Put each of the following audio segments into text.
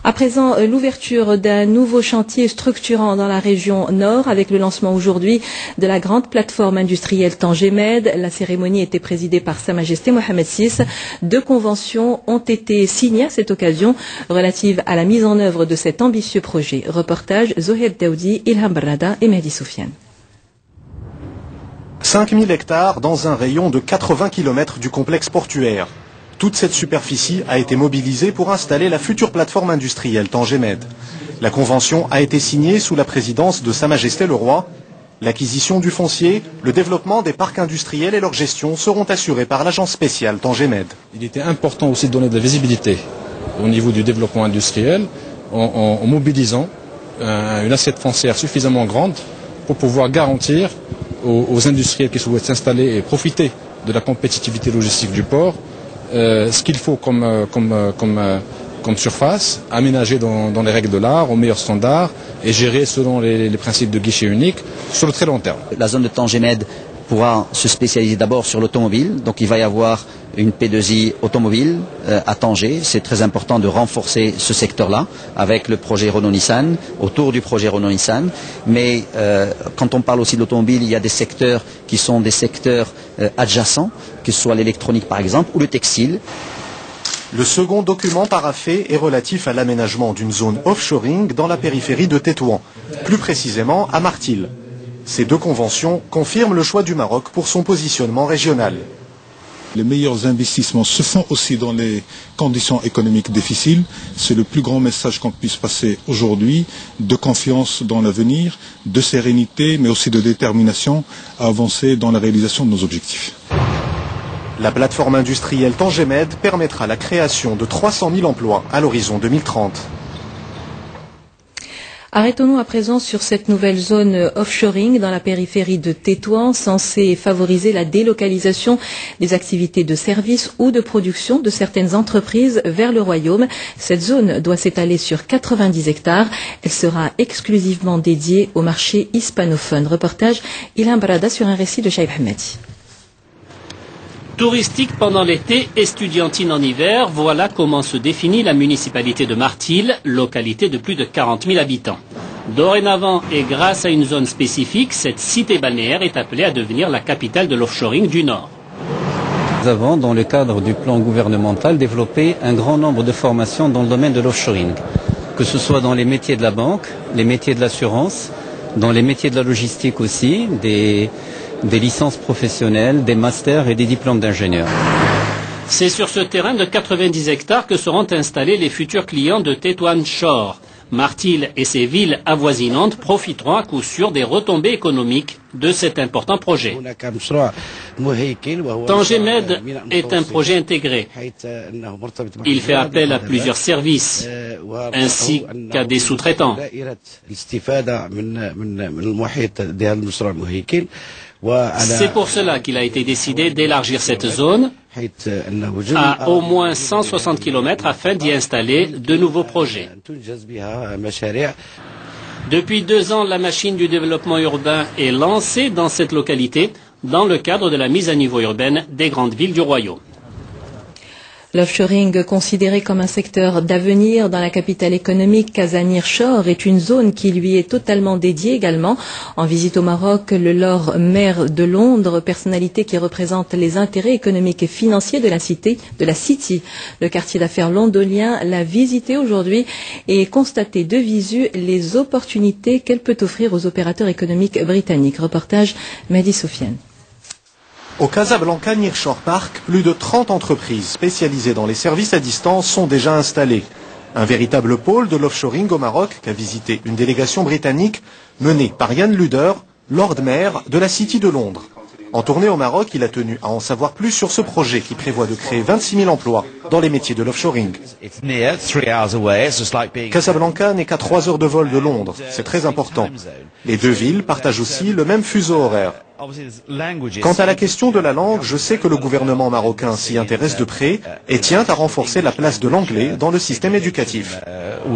À présent, l'ouverture d'un nouveau chantier structurant dans la région nord avec le lancement aujourd'hui de la grande plateforme industrielle Tangemed. La cérémonie était présidée par Sa Majesté Mohamed VI. 2 conventions ont été signées à cette occasion relatives à la mise en œuvre de cet ambitieux projet. Reportage Zoher Daoudi, Ilham Barrada et Mehdi Soufiane. 5000 hectares dans un rayon de 80 km du complexe portuaire. Toute cette superficie a été mobilisée pour installer la future plateforme industrielle Tangemed. La convention a été signée sous la présidence de Sa Majesté le Roi. L'acquisition du foncier, le développement des parcs industriels et leur gestion seront assurés par l'agence spéciale Tangemed. Il était important aussi de donner de la visibilité au niveau du développement industriel en mobilisant une assiette foncière suffisamment grande pour pouvoir garantir aux industriels qui souhaitent s'installer et profiter de la compétitivité logistique du port ce qu'il faut comme surface, aménagée dans les règles de l'art, aux meilleurs standards et gérée selon les principes de guichet unique sur le très long terme. La zone de Tangemed pourra se spécialiser d'abord sur l'automobile, donc il va y avoir une P2I automobile à Tanger. C'est très important de renforcer ce secteur-là avec le projet Renault-Nissan, autour du projet Renault-Nissan. Mais quand on parle aussi de l'automobile, il y a des secteurs qui sont des secteurs adjacents, que ce soit l'électronique par exemple, ou le textile. Le second document paraphé est relatif à l'aménagement d'une zone offshoring dans la périphérie de Tétouan, plus précisément à Martil. Ces 2 conventions confirment le choix du Maroc pour son positionnement régional. Les meilleurs investissements se font aussi dans les conditions économiques difficiles. C'est le plus grand message qu'on puisse passer aujourd'hui, de confiance dans l'avenir, de sérénité, mais aussi de détermination à avancer dans la réalisation de nos objectifs. La plateforme industrielle Tangemed permettra la création de 300 000 emplois à l'horizon 2030. Arrêtons-nous à présent sur cette nouvelle zone offshoring dans la périphérie de Tétouan, censée favoriser la délocalisation des activités de services ou de production de certaines entreprises vers le royaume. Cette zone doit s'étaler sur 90 hectares. Elle sera exclusivement dédiée au marché hispanophone. Reportage Ilham Barada sur un récit de Shaib Hamadi. Touristique pendant l'été, estudiantine en hiver, voilà comment se définit la municipalité de Martil, localité de plus de 40 000 habitants. Dorénavant, et grâce à une zone spécifique, cette cité balnéaire est appelée à devenir la capitale de l'offshoring du Nord. Nous avons, dans le cadre du plan gouvernemental, développé un grand nombre de formations dans le domaine de l'offshoring, que ce soit dans les métiers de la banque, les métiers de l'assurance, dans les métiers de la logistique aussi, des licences professionnelles, des masters et des diplômes d'ingénieurs. C'est sur ce terrain de 90 hectares que seront installés les futurs clients de Tétouan Shore. Martil et ses villes avoisinantes profiteront à coup sûr des retombées économiques de cet important projet. Tangemed est un projet intégré. Il fait appel à plusieurs services ainsi qu'à des sous-traitants. C'est pour cela qu'il a été décidé d'élargir cette zone à au moins 160 km afin d'y installer de nouveaux projets. Depuis 2 ans, la machine du développement urbain est lancée dans cette localité dans le cadre de la mise à niveau urbaine des grandes villes du royaume. L'offshoring, considéré comme un secteur d'avenir dans la capitale économique, Casanir Shore est une zone qui lui est totalement dédiée également. En visite au Maroc, le Lord Maire de Londres, personnalité qui représente les intérêts économiques et financiers de la City, le quartier d'affaires londonien, l'a visité aujourd'hui et constaté de visu les opportunités qu'elle peut offrir aux opérateurs économiques britanniques. Reportage Mehdi Soufiane. Au Casablanca Nearshore Park, plus de 30 entreprises spécialisées dans les services à distance sont déjà installées. Un véritable pôle de l'offshoring au Maroc qu'a visité une délégation britannique menée par Yann Luder, Lord Mayor de la City de Londres. En tournée au Maroc, il a tenu à en savoir plus sur ce projet qui prévoit de créer 26 000 emplois dans les métiers de l'offshoring. Casablanca n'est qu'à 3 heures de vol de Londres, c'est très important. Les 2 villes partagent aussi le même fuseau horaire. Quant à la question de la langue, je sais que le gouvernement marocain s'y intéresse de près et tient à renforcer la place de l'anglais dans le système éducatif.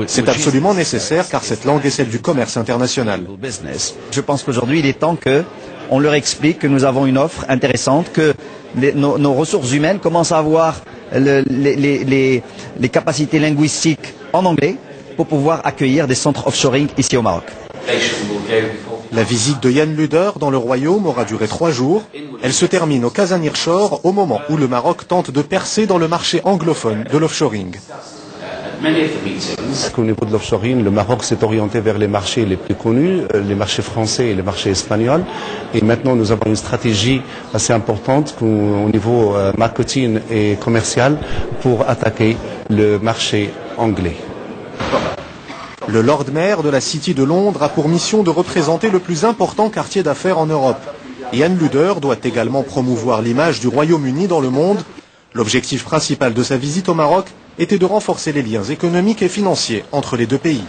C'est absolument nécessaire car cette langue est celle du commerce international. Je pense qu'aujourd'hui, il est temps qu'on leur explique que nous avons une offre intéressante, que nos ressources humaines commencent à avoir les capacités linguistiques en anglais pour pouvoir accueillir des centres offshoring ici au Maroc. La visite de Yann Luder dans le royaume aura duré 3 jours. Elle se termine au Casa Nearshore au moment où le Maroc tente de percer dans le marché anglophone de l'offshoring. Au niveau de l'offshoring, le Maroc s'est orienté vers les marchés les plus connus, les marchés français et les marchés espagnols. Et maintenant, nous avons une stratégie assez importante au niveau marketing et commercial pour attaquer le marché anglais. Le Lord Mayor de la City de Londres a pour mission de représenter le plus important quartier d'affaires en Europe. Yann Luder doit également promouvoir l'image du Royaume-Uni dans le monde. L'objectif principal de sa visite au Maroc était de renforcer les liens économiques et financiers entre les deux pays.